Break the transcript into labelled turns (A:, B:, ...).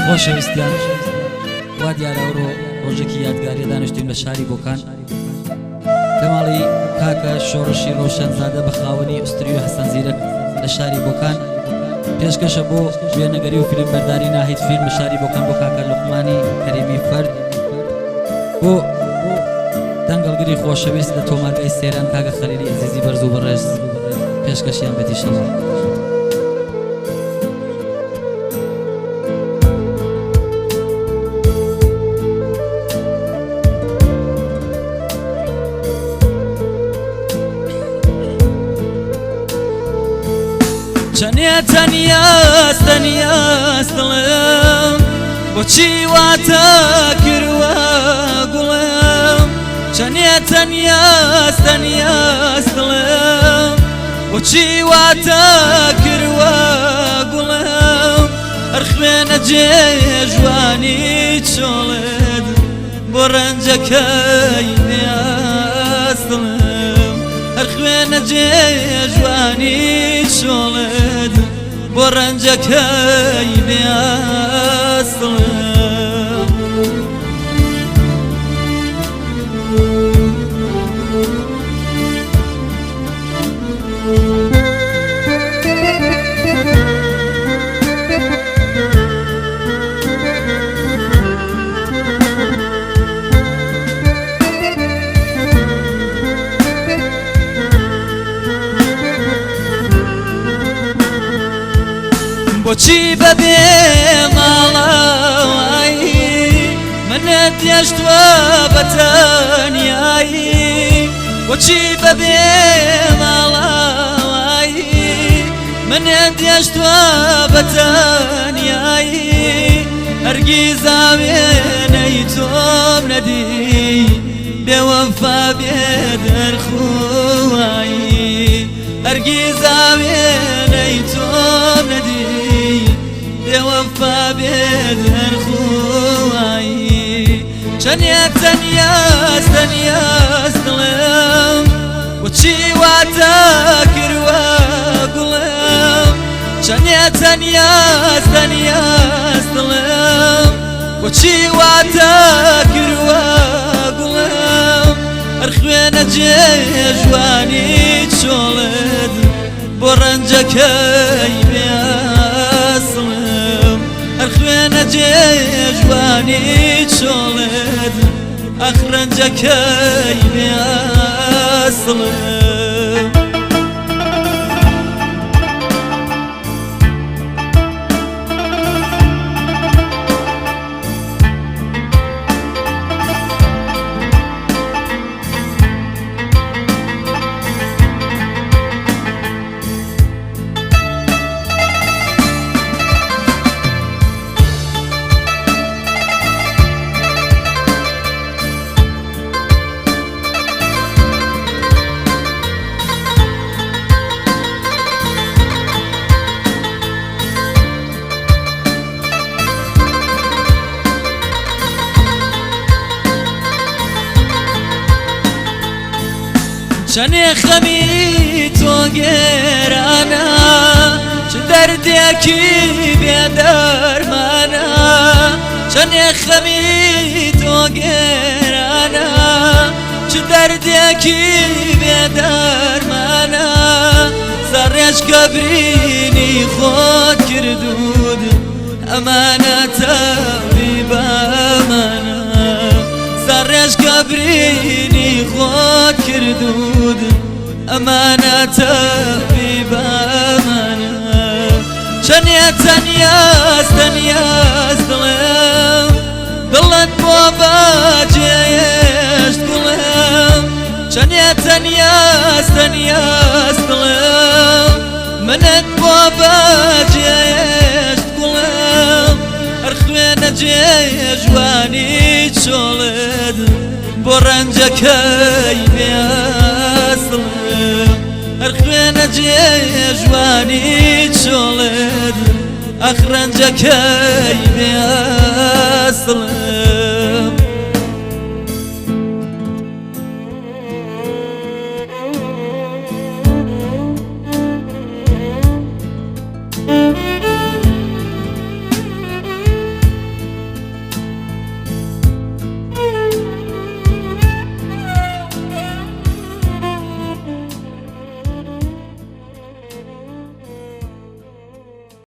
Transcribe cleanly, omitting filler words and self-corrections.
A: خۆشەویستیان وا دیارە ئەوڕۆ ڕۆژێکی یادگاریە دانیشتوین لە شاری بۆکان لە ماڵی کاکە شۆڕشی ڕۆشنزادە بە خاوەنی ئوستری و حەسەن زیرەک لە شاری بۆکان پێشکەشە بۆ وێنەگەری و فیلمبەرداری ناهید فیلم لە شاری بۆکان بۆ کاکە لوقمانی کەریمی فەرد بۆ دەنگەڵگری خۆشەویست لە تۆمارگای سێران کاکە خەلیلی عەزیزی بەرز و بەڕێز پێشکەشیان بەتی شەڵا
B: چەنێ تەنیاست تەنیاست دڵم بۆچی واتە کردوە گوڵم چەنێ تەنیاست تەنیاست دڵم بۆچی واتە کردوە گوڵم هەر خوێنە جێژوانی چۆڵت بۆ ڕەنجەکەی نیاست دڵم هەر خوێنە جێژوانی چۆڵت بۆ ڕەنجەکەی نیاست دڵم بۆچی بەبێ ماڵەوایی منت هێشتووە بە تەنیایی بۆچی بەبێ ماڵەوایی منت هێشتووە بە تەنیایی هەرگیز ئاوێنەی تۆم نەدی بێوەفا بێ دەرخوایی هەرگیز ئاوێنەی تۆم نەدی بێوەفا بێ دەرخوایی چەندێک تەنیاست تەنیاست دڵم بۆچی واتە کردوە گوڵم چەندێک تەنیاست تەنیاست دڵم بۆچی واتە کردوە گوڵم هەر خوێنە جێژوانی چۆڵت بۆ ڕەنجەکەی بێسڵم هەر خوێنە جێژوانی چۆڵت ئەخ ڕەنجەکەی بێسڵم چەنێ خەمی تۆ گێرانە چ دەردێکی بێدەرمانە چەنێ خەمی تۆ گێرانە چ دەردێکی بێدەرمانە سەرڕێژ کە برینی خۆت کردود ئەمانە تەبیبەمانە سەرڕێژ کە برینی خۆت کردود ئەمانە تەبیبەمانە چەنێ تەنیاست تەنیاست دڵم دڵت بۆ بەجێهێشت گوڵم چەنێ تەنیاست تەنیاست دڵم منت بۆ بەجێهێشت گوڵم هەر خوێنە جێژوانی چۆڵت بۆ ڕەنجەکەی بێسڵم هەر خوێنە جێژوانی چۆڵت ئەخ ڕەنجەکەی بێسڵم